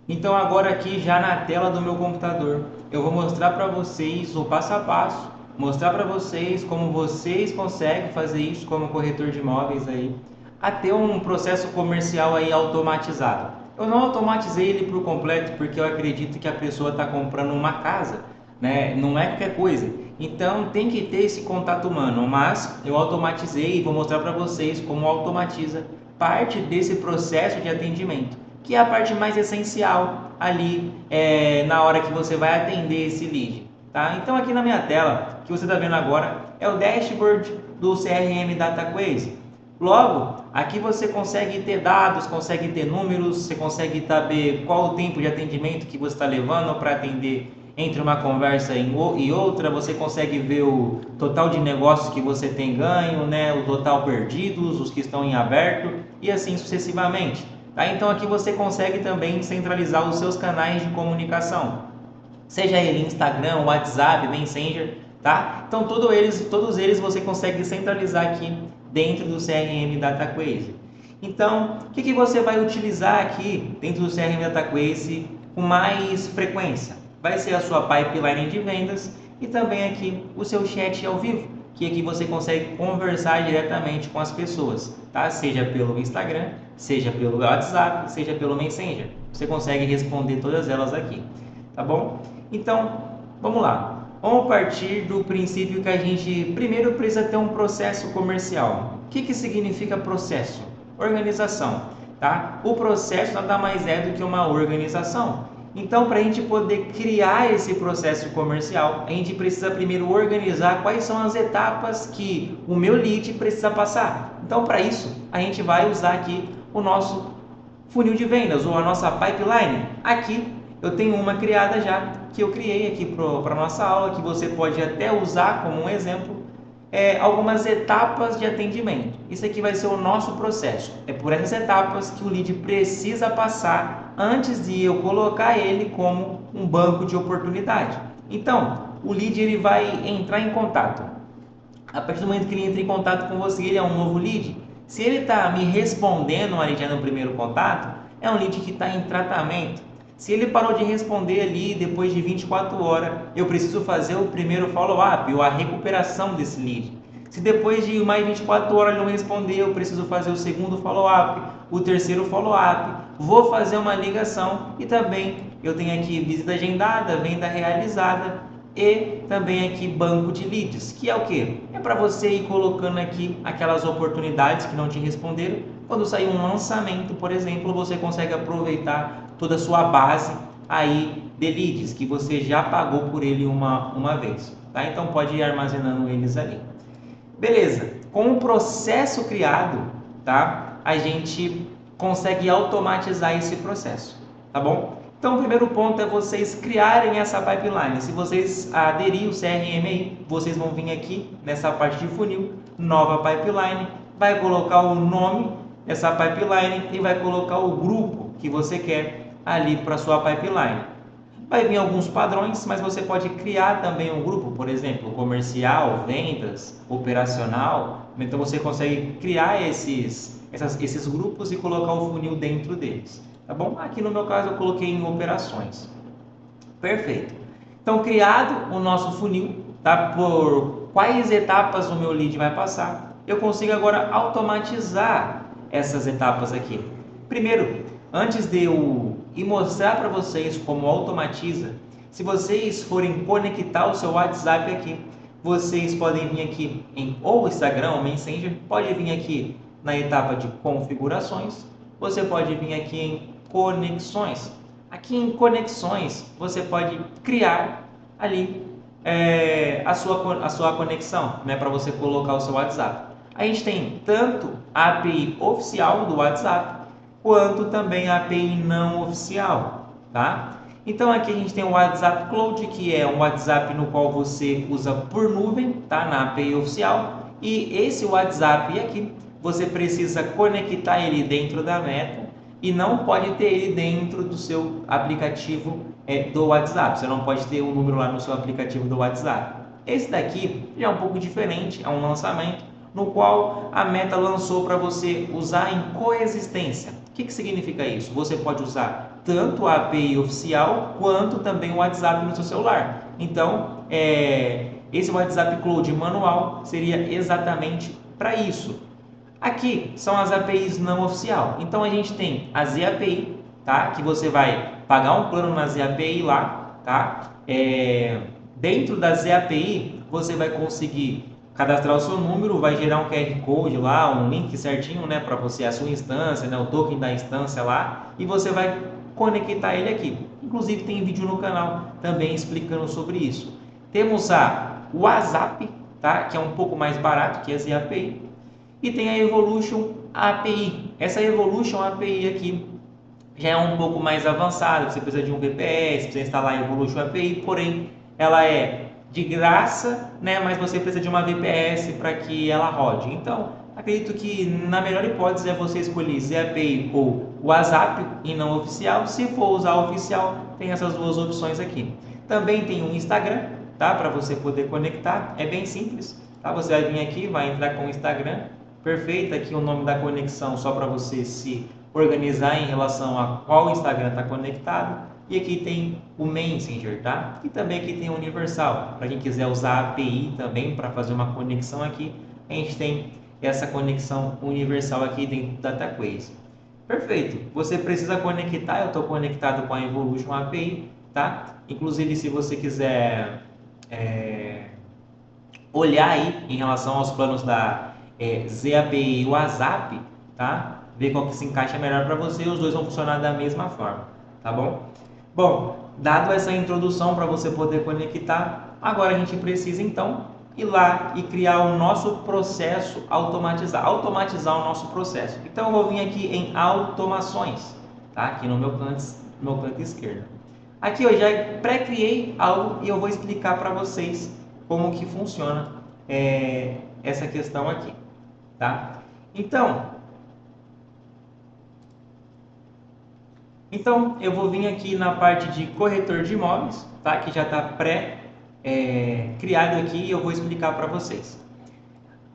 Então agora aqui já na tela do meu computador, eu vou mostrar para vocês o passo a passo, mostrar para vocês como vocês conseguem fazer isso como corretor de imóveis aí, a ter um processo comercial aí automatizado. Eu não automatizei ele por completo porque eu acredito que a pessoa está comprando uma casa, né? Não é qualquer coisa. Então tem que ter esse contato humano, mas eu automatizei e vou mostrar para vocês como automatiza parte desse processo de atendimento, que é a parte mais essencial ali na hora que você vai atender esse lead. Tá? Então aqui na minha tela, que você está vendo agora, é o dashboard do CRM DataQuase. Logo, aqui você consegue ter dados, consegue ter números, você consegue saber qual o tempo de atendimento que você está levando para atender entre uma conversa e outra, você consegue ver o total de negócios que você tem ganho, né, o total perdidos, os que estão em aberto e assim sucessivamente. Tá? Então aqui você consegue também centralizar os seus canais de comunicação, seja ele Instagram, WhatsApp, Messenger, tá? Então todos eles você consegue centralizar aqui dentro do CRM DataQuase. Então, o que você vai utilizar aqui dentro do CRM DataQuase com mais frequência? Vai ser a sua pipeline de vendas e também aqui o seu chat ao vivo, que aqui você consegue conversar diretamente com as pessoas, tá? Seja pelo Instagram, seja pelo WhatsApp, seja pelo Messenger. Você consegue responder todas elas aqui, tá bom? Então, vamos lá. Vamos partir do princípio que a gente primeiro precisa ter um processo comercial. O que significa processo? Organização, tá? O processo nada mais é do que uma organização. Então, para a gente poder criar esse processo comercial, a gente precisa primeiro organizar quais são as etapas que o meu lead precisa passar. Então, para isso, a gente vai usar aqui o nosso funil de vendas ou a nossa pipeline. Aqui eu tenho uma criada já, que eu criei aqui para a nossa aula, que você pode até usar como um exemplo, algumas etapas de atendimento. Isso aqui vai ser o nosso processo. É por essas etapas que o lead precisa passar antes de eu colocar ele como um banco de oportunidade. Então, o lead ele vai entrar em contato. A partir do momento que ele entra em contato com você, ele é um novo lead. Se ele está me respondendo ali já no primeiro contato, é um lead que está em tratamento. Se ele parou de responder ali depois de 24 horas, eu preciso fazer o primeiro follow-up ou a recuperação desse lead. Se depois de mais 24 horas ele não responder, eu preciso fazer o segundo follow-up, o terceiro follow-up, vou fazer uma ligação e também eu tenho aqui visita agendada, venda realizada e também aqui banco de leads, que é o que? É para você ir colocando aqui aquelas oportunidades que não te responderam. Quando sair um lançamento, por exemplo, você consegue aproveitar toda a sua base aí de leads, que você já pagou por ele uma vez. Tá? Então pode ir armazenando eles ali. Beleza, com o processo criado, tá? A gente consegue automatizar esse processo, tá bom? Então, o primeiro ponto é vocês criarem essa pipeline. Se vocês aderir o CRM aí, vocês vão vir aqui nessa parte de funil, nova pipeline, vai colocar o nome dessa pipeline e vai colocar o grupo que você quer ali para sua pipeline. Vai vir alguns padrões, mas você pode criar também um grupo, por exemplo, comercial, vendas, operacional. Então você consegue criar esses grupos e colocar o funil dentro deles. Tá bom? Aqui no meu caso eu coloquei em operações. Perfeito. Então, criado o nosso funil, tá? Por quais etapas o meu lead vai passar, eu consigo agora automatizar essas etapas aqui. Primeiro, antes de eu ir mostrar para vocês como automatiza, se vocês forem conectar o seu WhatsApp aqui, vocês podem vir aqui em ou Instagram ou Messenger, pode vir aqui na etapa de configurações, você pode vir aqui em conexões. Aqui em conexões, você pode criar ali a sua conexão, né, para você colocar o seu WhatsApp. A gente tem tanto a API oficial do WhatsApp, quanto também a API não oficial, tá? Então aqui a gente tem o WhatsApp Cloud, que é um WhatsApp no qual você usa por nuvem, tá? Na API oficial. E esse WhatsApp aqui, você precisa conectar ele dentro da Meta e não pode ter ele dentro do seu aplicativo do WhatsApp. Você não pode ter um número lá no seu aplicativo do WhatsApp. Esse daqui já é um pouco diferente, é um lançamento no qual a Meta lançou para você usar em coexistência. O que significa isso? Você pode usar tanto a API oficial quanto também o WhatsApp no seu celular. Então, esse WhatsApp Cloud manual seria exatamente para isso. Aqui são as APIs não oficial. Então a gente tem a ZAPI, tá? Que você vai pagar um plano na ZAPI lá, tá? Dentro da ZAPI você vai conseguir cadastrar o seu número, vai gerar um QR Code lá, um link certinho, né, para você, a sua instância, né, o token da instância lá, e você vai conectar ele aqui. Inclusive tem vídeo no canal também explicando sobre isso. Temos a WhatsApp, tá? Que é um pouco mais barato que a ZAPI. E tem a Evolution API. Essa Evolution API aqui já é um pouco mais avançada. Você precisa de um VPS, precisa instalar a Evolution API, porém ela é de graça, né? Mas você precisa de uma VPS para que ela rode. Então, acredito que na melhor hipótese é você escolher ZAPI ou WhatsApp e não oficial. Se for usar oficial, tem essas duas opções aqui. Também tem um Instagram, tá? Para você poder conectar. É bem simples, tá? Você vai vir aqui, vai entrar com o Instagram. Perfeito, aqui o nome da conexão só para você se organizar em relação a qual Instagram está conectado. E aqui tem o Messenger, tá? E também aqui tem o Universal. Para quem quiser usar a API também para fazer uma conexão aqui, a gente tem essa conexão universal aqui dentro do DataQuase. Perfeito. Você precisa conectar, eu estou conectado com a Evolution API, tá? Inclusive, se você quiser olhar aí em relação aos planos da ZAPI e WhatsApp, tá? Ver qual que se encaixa melhor para você, os dois vão funcionar da mesma forma, tá bom? Bom, dado essa introdução para você poder conectar, agora a gente precisa então ir lá e criar o nosso processo, automatizar o nosso processo. Então eu vou vir aqui em automações, tá? Aqui no meu canto esquerdo. Aqui eu já pré-criei algo e eu vou explicar para vocês como que funciona essa questão aqui, tá? Então eu vou vir aqui na parte de corretor de imóveis, tá? Que já está criado aqui e eu vou explicar para vocês.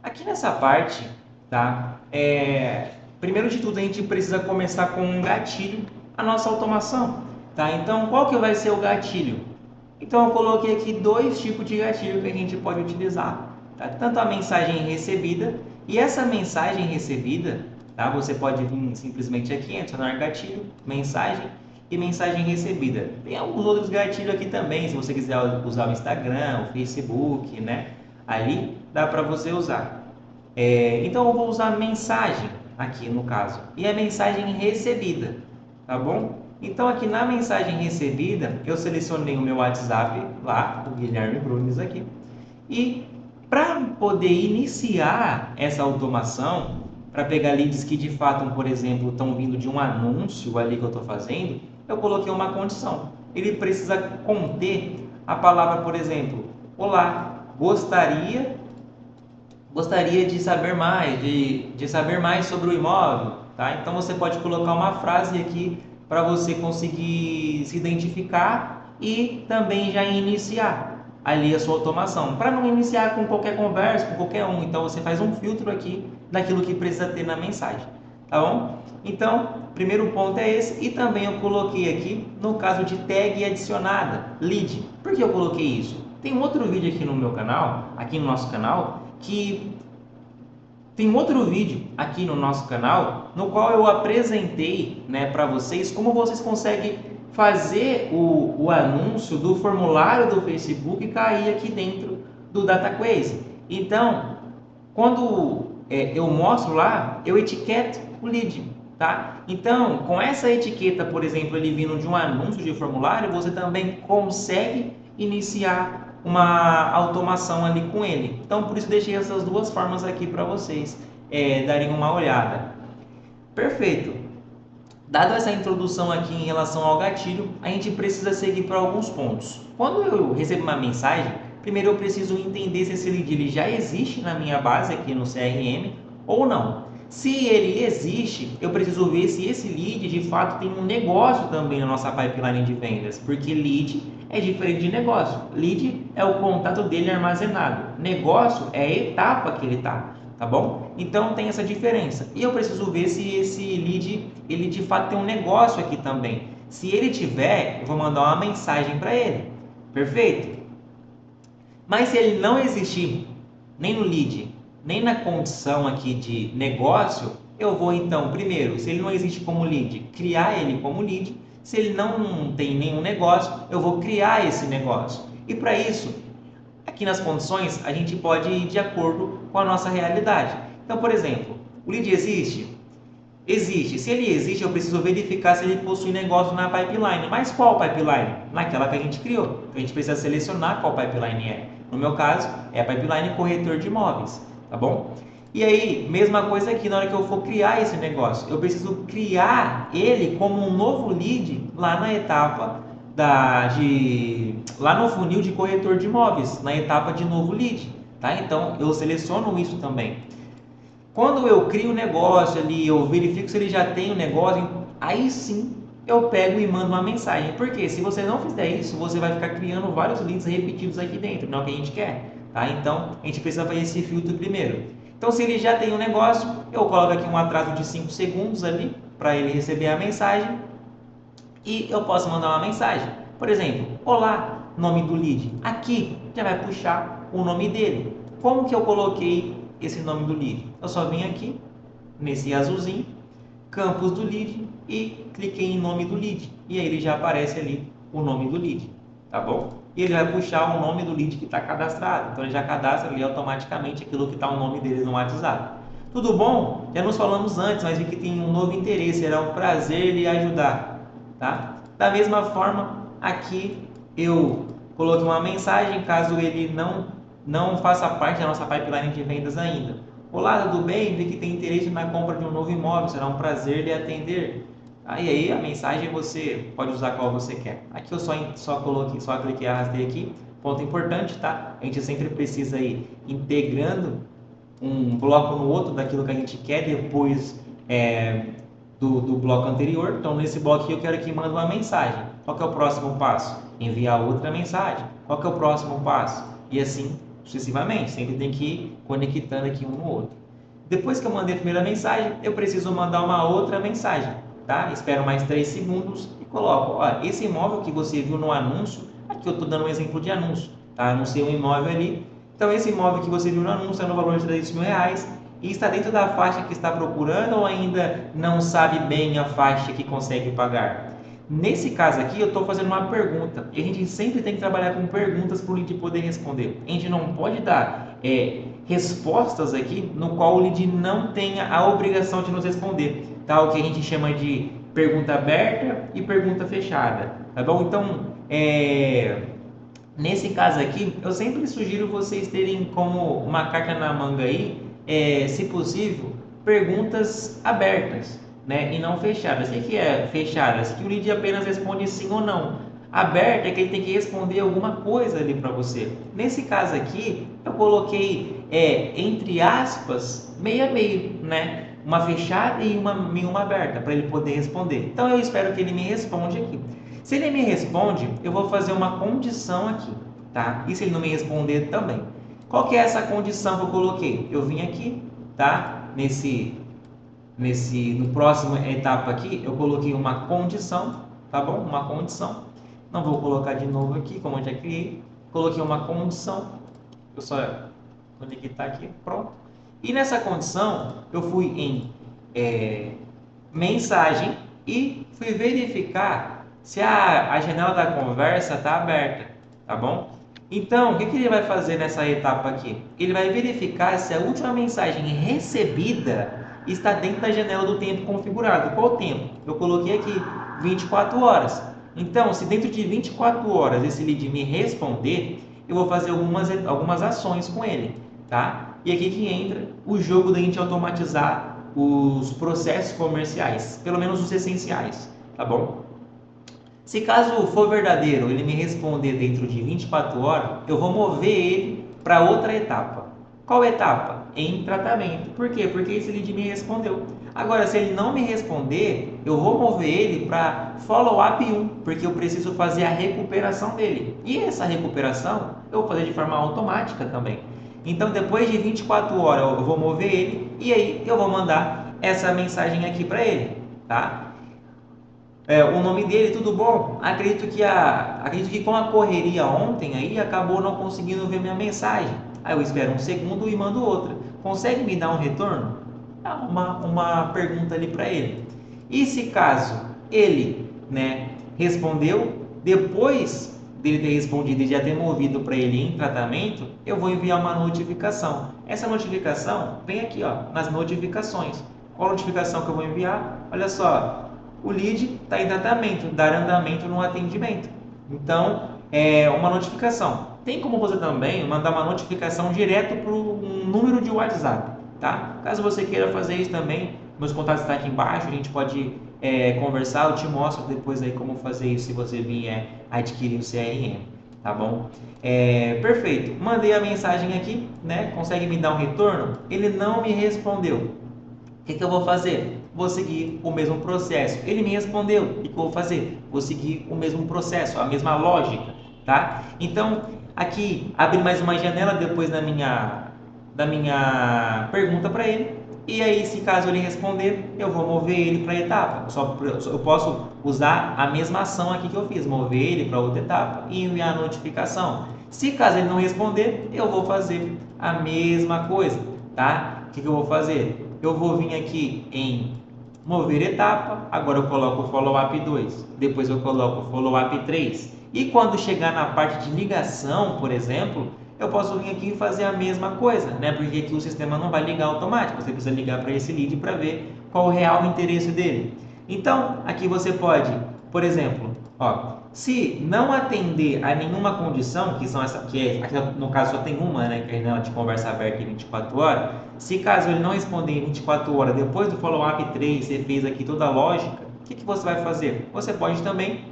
Aqui nessa parte, tá? Primeiro de tudo a gente precisa começar com um gatilho, a nossa automação, tá? Então qual que vai ser o gatilho? Então eu coloquei aqui dois tipos de gatilho que a gente pode utilizar, tá? Tanto a mensagem recebida e essa mensagem recebida, tá? Você pode vir simplesmente aqui, adicionar gatilho, mensagem e mensagem recebida. Tem alguns outros gatilhos aqui também, se você quiser usar o Instagram, o Facebook, né? Ali dá para você usar. Então eu vou usar mensagem aqui no caso e a mensagem recebida, tá bom? Então aqui na mensagem recebida eu selecionei o meu WhatsApp lá, o Guilherme Brunes aqui, e para poder iniciar essa automação, para pegar leads que de fato, por exemplo, estão vindo de um anúncio ali que eu estou fazendo, eu coloquei uma condição. Ele precisa conter a palavra, por exemplo, olá, gostaria de saber mais, de saber mais sobre o imóvel, tá? Então você pode colocar uma frase aqui para você conseguir se identificar e também já iniciar ali a sua automação, para não iniciar com qualquer conversa, com qualquer um. Então você faz um filtro aqui daquilo que precisa ter na mensagem, tá bom? Então, primeiro ponto é esse, e também eu coloquei aqui no caso de tag adicionada, lead. Por que eu coloquei isso? Tem um outro vídeo aqui no meu canal, aqui no nosso canal, no qual eu apresentei, né, para vocês como vocês conseguem fazer o anúncio do formulário do Facebook cair aqui dentro do DataQuase. Então, quando eu mostro lá, eu etiqueto o lead, tá? Então, com essa etiqueta, por exemplo, ele vindo de um anúncio de formulário, você também consegue iniciar uma automação ali com ele. Então, por isso deixei essas duas formas aqui para vocês darem uma olhada. Perfeito. Dado essa introdução aqui em relação ao gatilho, a gente precisa seguir para alguns pontos. Quando eu recebo uma mensagem, primeiro eu preciso entender se esse lead ele já existe na minha base aqui no CRM ou não. Se ele existe, eu preciso ver se esse lead de fato tem um negócio também na nossa pipeline de vendas, porque lead é diferente de negócio. Lead é o contato dele armazenado, negócio é a etapa que ele está, tá bom? Então tem essa diferença. E eu preciso ver se esse lead, ele de fato tem um negócio aqui também. Se ele tiver, eu vou mandar uma mensagem para ele. Perfeito? Mas se ele não existir, nem no lead, nem na condição aqui de negócio, eu vou então, primeiro, se ele não existe como lead, criar ele como lead. Se ele não tem nenhum negócio, eu vou criar esse negócio. E para isso, aqui nas condições, a gente pode ir de acordo com a nossa realidade. Então, por exemplo, o lead existe? Existe. Se ele existe, eu preciso verificar se ele possui negócio na pipeline. Mas qual pipeline? Naquela que a gente criou. Então, a gente precisa selecionar qual pipeline é. No meu caso, é a pipeline corretor de imóveis, tá bom? E aí, mesma coisa aqui, na hora que eu for criar esse negócio, eu preciso criar ele como um novo lead lá na etapa lá no funil de corretor de imóveis, na etapa de novo lead, tá? Então, eu seleciono isso também. Quando eu crio um negócio ali, eu verifico se ele já tem um negócio, aí sim eu pego e mando uma mensagem. Porque se você não fizer isso, você vai ficar criando vários leads repetidos aqui dentro, não é o que a gente quer, tá? Então, a gente precisa fazer esse filtro primeiro. Então, se ele já tem um negócio, eu coloco aqui um atraso de 5 segundos ali para ele receber a mensagem e eu posso mandar uma mensagem. Por exemplo, olá, nome do lead. Aqui já vai puxar o nome dele. Como que eu coloquei esse nome do lead? Eu só vim aqui nesse azulzinho, campos do lead e cliquei em nome do lead. E aí ele já aparece ali o nome do lead, tá bom? E ele vai puxar o nome do lead que está cadastrado. Então ele já cadastra ali automaticamente aquilo que está o nome dele no WhatsApp. Tudo bom? Já nos falamos antes, mas vi que tem um novo interesse. Será um prazer lhe ajudar, tá? Da mesma forma, aqui eu coloquei uma mensagem caso ele não faça parte da nossa pipeline de vendas ainda. Olá, tudo bem? Vi que tem interesse na compra de um novo imóvel, será um prazer lhe atender. Aí a mensagem você pode usar qual você quer. Aqui eu só coloquei, só cliquei e arrastei aqui. Ponto importante, tá? A gente sempre precisa ir integrando um bloco no outro daquilo que a gente quer depois do bloco anterior. Então, nesse bloco aqui eu quero que mande uma mensagem. Qual que é o próximo passo? Enviar outra mensagem. Qual que é o próximo passo? E assim sucessivamente. Sempre tem que ir conectando aqui um no outro. Depois que eu mandei a primeira mensagem, eu preciso mandar uma outra mensagem, tá? Espero mais 3 segundos e coloco, ó, esse imóvel que você viu no anúncio, aqui eu estou dando um exemplo de anúncio, tá? Anunciei um imóvel ali. Então, esse imóvel que você viu no anúncio é no valor de R$300.000 e está dentro da faixa que está procurando ou ainda não sabe bem a faixa que consegue pagar? Nesse caso aqui, eu estou fazendo uma pergunta e a gente sempre tem que trabalhar com perguntas para o lead poder responder. A gente não pode dar respostas aqui no qual o lead não tenha a obrigação de nos responder, tá? O que a gente chama de pergunta aberta e pergunta fechada, tá bom? Então, nesse caso aqui, eu sempre sugiro vocês terem como uma carta na manga aí, se possível, perguntas abertas, né? E não fechadas. O que é fechadas? Que o lead apenas responde sim ou não. Aberta é que ele tem que responder alguma coisa ali para você. Nesse caso aqui, eu coloquei entre aspas, meio a meio, né? Uma fechada e uma aberta para ele poder responder. Então eu espero que ele me responda aqui. Se ele me responde, eu vou fazer uma condição aqui, tá? E se ele não me responder também. Qual que é essa condição que eu coloquei? Eu vim aqui, tá? No próximo etapa aqui, eu coloquei uma condição, tá bom? Uma condição. Não vou colocar de novo aqui, como eu já criei. Coloquei uma condição. Eu só conectar aqui, pronto. E nessa condição, eu fui em mensagem e fui verificar se a janela da conversa está aberta, tá bom? Então, o que ele vai fazer nessa etapa aqui? Ele vai verificar se a última mensagem recebida está dentro da janela do tempo configurado. Qual o tempo? Eu coloquei aqui 24 horas. Então, se dentro de 24 horas esse lead me responder, eu vou fazer algumas ações com ele, tá? E aqui que entra o jogo da gente automatizar os processos comerciais, pelo menos os essenciais, tá bom? Se caso for verdadeiro, ele me responder dentro de 24 horas, eu vou mover ele para outra etapa. Qual etapa? Em tratamento. Por quê? Porque esse lead me respondeu. Agora, se ele não me responder, eu vou mover ele para follow-up 1, porque eu preciso fazer a recuperação dele. E essa recuperação eu vou fazer de forma automática também. Então, depois de 24 horas, eu vou mover ele e aí eu vou mandar essa mensagem aqui para ele, tá? O nome dele, tudo bom? Acredito que com a correria ontem aí acabou não conseguindo ver minha mensagem. Aí eu espero um segundo e mando outra. Consegue me dar um retorno? É uma pergunta ali para ele. E se caso ele, né, respondeu, depois dele ter respondido e já ter movido para ele em tratamento, eu vou enviar uma notificação. Essa notificação vem aqui, ó, nas notificações. Qual notificação que eu vou enviar? Olha só, o lead está em tratamento, dar andamento no atendimento. Então, é uma notificação. Tem como você também mandar uma notificação direto para um número de WhatsApp, tá? Caso você queira fazer isso também, meus contatos estão aqui embaixo, a gente pode conversar, eu te mostro depois aí como fazer isso se você vier adquirir o CRM, tá bom? Perfeito, mandei a mensagem aqui, né? Consegue me dar um retorno? Ele não me respondeu. O que eu vou fazer? Vou seguir o mesmo processo. Ele me respondeu. O que eu vou fazer? Vou seguir o mesmo processo, a mesma lógica, tá? Então, aqui, abri mais uma janela depois da minha pergunta para ele. E aí, se caso ele responder, eu vou mover ele para a etapa. Eu posso usar a mesma ação aqui que eu fiz, mover ele para outra etapa e enviar a notificação. Se caso ele não responder, eu vou fazer a mesma coisa, tá? O que eu vou fazer? Eu vou vir aqui em mover etapa, agora eu coloco o follow-up 2, depois eu coloco o follow-up 3. E quando chegar na parte de ligação, por exemplo, eu posso vir aqui e fazer a mesma coisa, né? Porque aqui o sistema não vai ligar automático, você precisa ligar para esse lead para ver qual o real interesse dele. Então, aqui você pode, por exemplo, ó, se não atender a nenhuma condição, que aqui no caso só tem uma, né, que é a janela de conversa aberta em 24 horas, se caso ele não responder em 24 horas, depois do follow-up 3, você fez aqui toda a lógica, o que você vai fazer? Você pode também,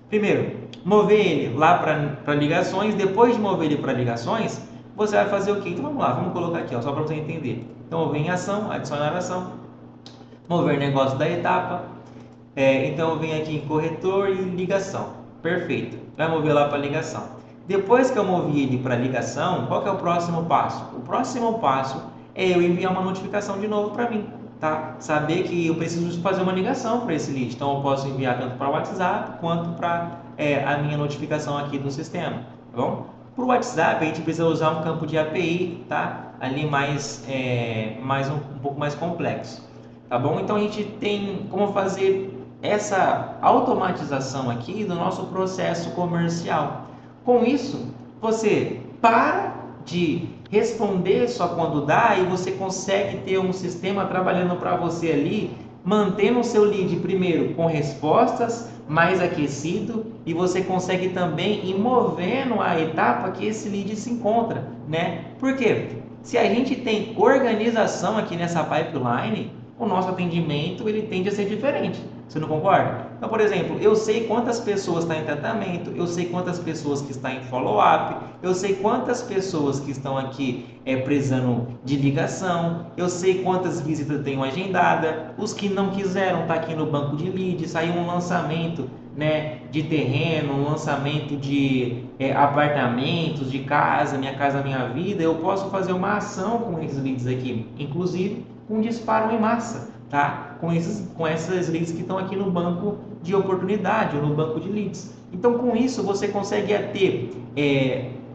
primeiro, mover ele lá para ligações, depois de mover ele para ligações, você vai fazer o quê? Então vamos lá, vamos colocar aqui, ó, só para você entender. Então eu venho em ação, adicionar ação, mover negócio da etapa, então eu venho aqui em corretor e ligação, perfeito, vai mover lá para ligação. Depois que eu movi ele para ligação, qual que é o próximo passo? O próximo passo é eu enviar uma notificação de novo para mim, tá? Saber que eu preciso fazer uma ligação para esse lead, então eu posso enviar tanto para o WhatsApp quanto para a minha notificação aqui do sistema, tá bom? Para o WhatsApp a gente precisa usar um campo de API, tá? Ali um pouco mais complexo, tá bom? Então a gente tem como fazer essa automatização aqui do nosso processo comercial. Com isso, você para de responder só quando dá e você consegue ter um sistema trabalhando para você ali, mantendo o seu lead primeiro com respostas, mais aquecido, e você consegue também ir movendo a etapa que esse lead se encontra, né? Por quê? Se a gente tem organização aqui nessa pipeline, o nosso atendimento ele tende a ser diferente. Você não concorda? Então, por exemplo, eu sei quantas pessoas estão em tratamento, eu sei quantas pessoas que estão em follow-up, eu sei quantas pessoas que estão aqui precisando de ligação, eu sei quantas visitas eu tenho agendada, os que não quiseram estar aqui no banco de lead, saiu um lançamento, né, de terreno, um lançamento de apartamentos, de casa, minha casa, minha vida, eu posso fazer uma ação com esses leads aqui, inclusive um disparo em massa, tá? Com essas leads que estão aqui no banco de oportunidade ou no banco de leads. Então, com isso, você consegue ter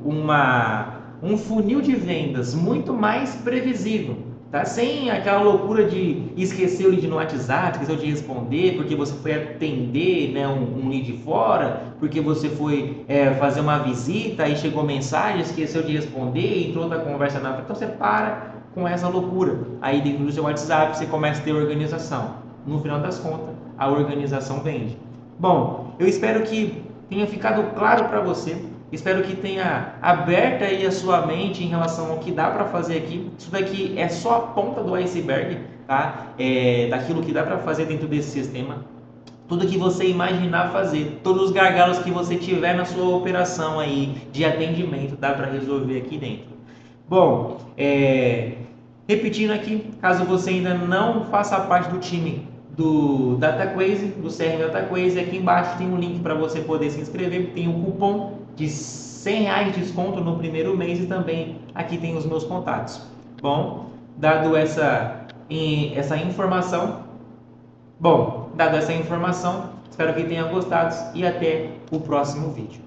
um funil de vendas muito mais previsível, tá? Sem aquela loucura de esquecer o lead no WhatsApp, esqueceu de responder porque você foi atender, né, um lead fora, porque você foi fazer uma visita e chegou mensagem, esqueceu de responder, entrou outra conversa na frente. Então, você para com essa loucura. Aí dentro do seu WhatsApp você começa a ter organização. No final das contas, a organização vende. Bom, eu espero que tenha ficado claro para você. Espero que tenha aberto aí a sua mente em relação ao que dá para fazer aqui. Isso daqui é só a ponta do iceberg, tá? Daquilo que dá para fazer dentro desse sistema. Tudo que você imaginar fazer, todos os gargalos que você tiver na sua operação aí de atendimento, dá para resolver aqui dentro. Bom, repetindo aqui, caso você ainda não faça parte do time do DataQuase, do CRM DataQuase, aqui embaixo tem um link para você poder se inscrever, tem um cupom de R$ 100 de desconto no primeiro mês e também aqui tem os meus contatos. Bom, dado essa informação, espero que tenha gostado e até o próximo vídeo.